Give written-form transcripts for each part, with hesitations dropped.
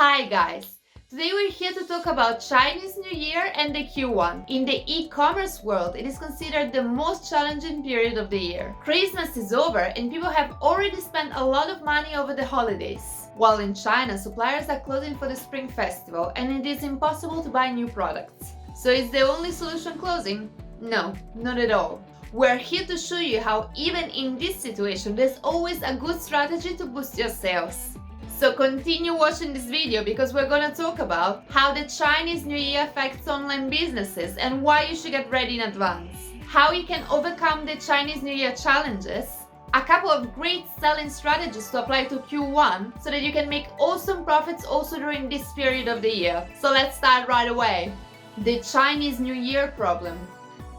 Hi guys! Today we're here to talk about Chinese New Year and the Q1. In the e-commerce world, it is considered the most challenging period of the year. Christmas is over and people have already spent a lot of money over the holidays. While in China, suppliers are closing for the Spring Festival and it is impossible to buy new products. So is the only solution closing? No, not at all. We're here to show you how even in this situation, there's always a good strategy to boost your sales. So continue watching this video because we're gonna talk about how the Chinese New Year affects online businesses and why you should get ready in advance, how you can overcome the Chinese New Year challenges, a couple of great selling strategies to apply to Q1 so that you can make awesome profits also during this period of the year. So let's start right away. The Chinese New Year problem.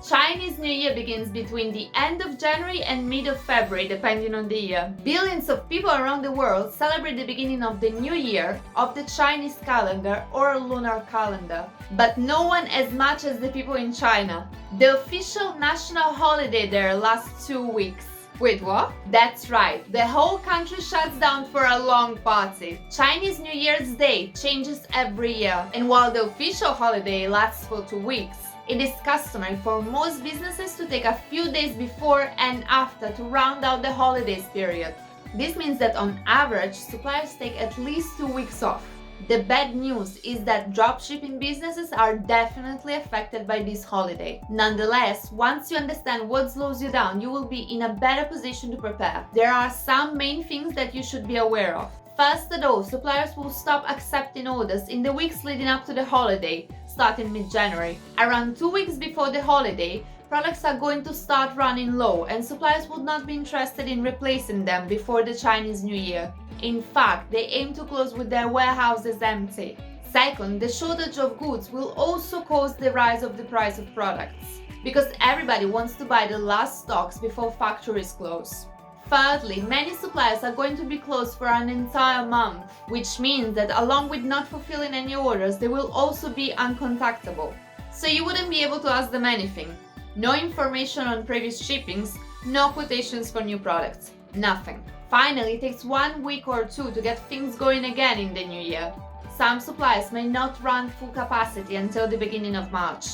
Chinese New Year begins between the end of January and mid of February, depending on the year. Billions of people around the world celebrate the beginning of the new year of the Chinese calendar or lunar calendar, but no one as much as the people in China. The official national holiday there lasts 2 weeks. Wait, what? That's right, the whole country shuts down for a long party. Chinese New Year's Day changes every year, and while the official holiday lasts for 2 weeks, it is customary for most businesses to take a few days before and after to round out the holidays period. This means that on average, suppliers take at least 2 weeks off. The bad news is that dropshipping businesses are definitely affected by this holiday. Nonetheless, once you understand what slows you down, you will be in a better position to prepare. There are some main things that you should be aware of. First of all, suppliers will stop accepting orders in the weeks leading up to the holiday, starting mid-January. Around 2 weeks before the holiday, products are going to start running low and suppliers would not be interested in replacing them before the Chinese New Year. In fact, they aim to close with their warehouses empty. Second, the shortage of goods will also cause the rise of the price of products, because everybody wants to buy the last stocks before factories close. Thirdly, many suppliers are going to be closed for an entire month, which means that along with not fulfilling any orders, they will also be uncontactable. So you wouldn't be able to ask them anything. No information on previous shippings, no quotations for new products, nothing. Finally, it takes 1 week or 2 to get things going again in the new year. Some suppliers may not run full capacity until the beginning of March.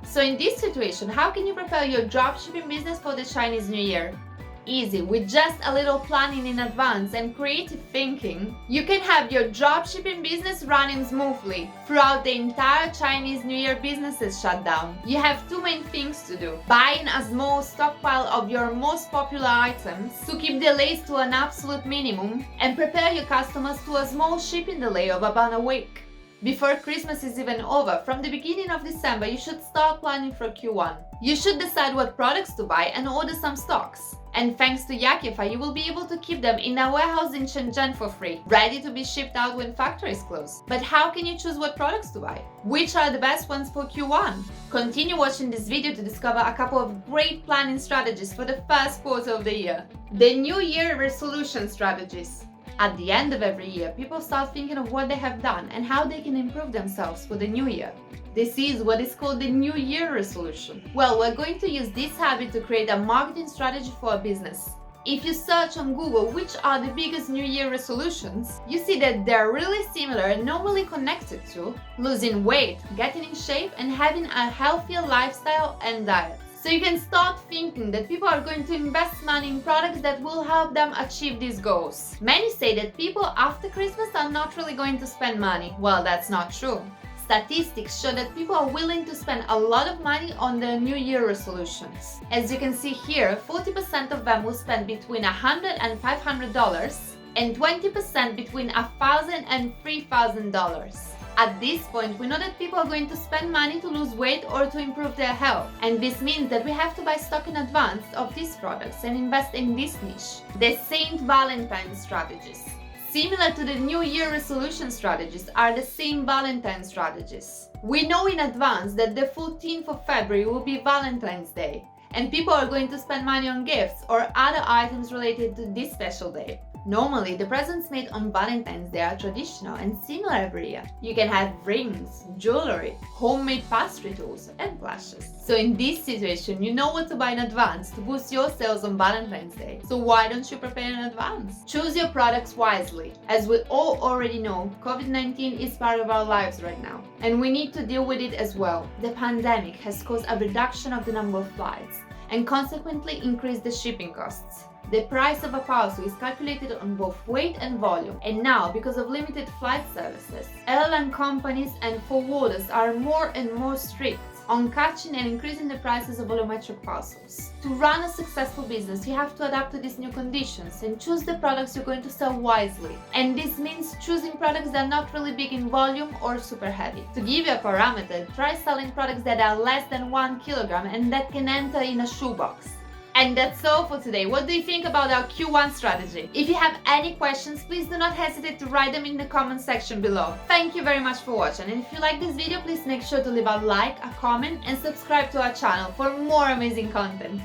So in this situation, how can you prepare your dropshipping business for the Chinese New Year? Easy. With just a little planning in advance and creative thinking, you can have your dropshipping business running smoothly throughout the entire Chinese New Year businesses shutdown. You have 2 main things to do: buying a small stockpile of your most popular items to keep delays to an absolute minimum, and prepare your customers to a small shipping delay of about a week. Before Christmas is even over, from the beginning of December, you should start planning for Q1. You should decide what products to buy and order some stocks. And thanks to Yakify, you will be able to keep them in a warehouse in Shenzhen for free, ready to be shipped out when factories close. But how can you choose what products to buy? Which are the best ones for Q1? Continue watching this video to discover a couple of great planning strategies for the first quarter of the year. The New Year resolution strategies. At the end of every year, people start thinking of what they have done and how they can improve themselves for the new year. This is what is called the New Year resolution. Well, we're going to use this habit to create a marketing strategy for a business. If you search on Google which are the biggest New Year resolutions, you see that they're really similar and normally connected to losing weight, getting in shape, and having a healthier lifestyle and diet. So you can start thinking that people are going to invest money in products that will help them achieve these goals. Many say that people after Christmas are not really going to spend money. Well, that's not true. Statistics show that people are willing to spend a lot of money on their New Year resolutions. As you can see here, 40% of them will spend between $100 and $500, and 20% between $1,000 and $3,000. At this point, we know that people are going to spend money to lose weight or to improve their health, and this means that we have to buy stock in advance of these products and invest in this niche. The Saint Valentine strategies. Similar to the New Year resolution strategies are the Saint Valentine strategies. We know in advance that the 14th of February will be Valentine's Day, and people are going to spend money on gifts or other items related to this special day. Normally, the presents made on Valentine's Day are traditional and similar every year. You can have rings, jewelry, homemade pastry tools, and plushes. So in this situation, you know what to buy in advance to boost your sales on Valentine's Day. So why don't you prepare in advance? Choose your products wisely. As we all already know, COVID-19 is part of our lives right now, and we need to deal with it as well. The pandemic has caused a reduction of the number of flights and consequently increased the shipping costs. The price of a parcel is calculated on both weight and volume, and now, because of limited flight services, airline companies and forwarders are more and more strict on catching and increasing the prices of volumetric parcels. To run a successful business, you have to adapt to these new conditions and choose the products you're going to sell wisely. And this means choosing products that are not really big in volume or super heavy. To give you a parameter, try selling products that are less than 1 kilogram and that can enter in a shoebox. And that's all for today. What do you think about our Q1 strategy? If you have any questions, please do not hesitate to write them in the comment section below. Thank you very much for watching, and if you like this video, please make sure to leave a like, a comment, and subscribe to our channel for more amazing content.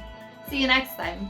See you next time!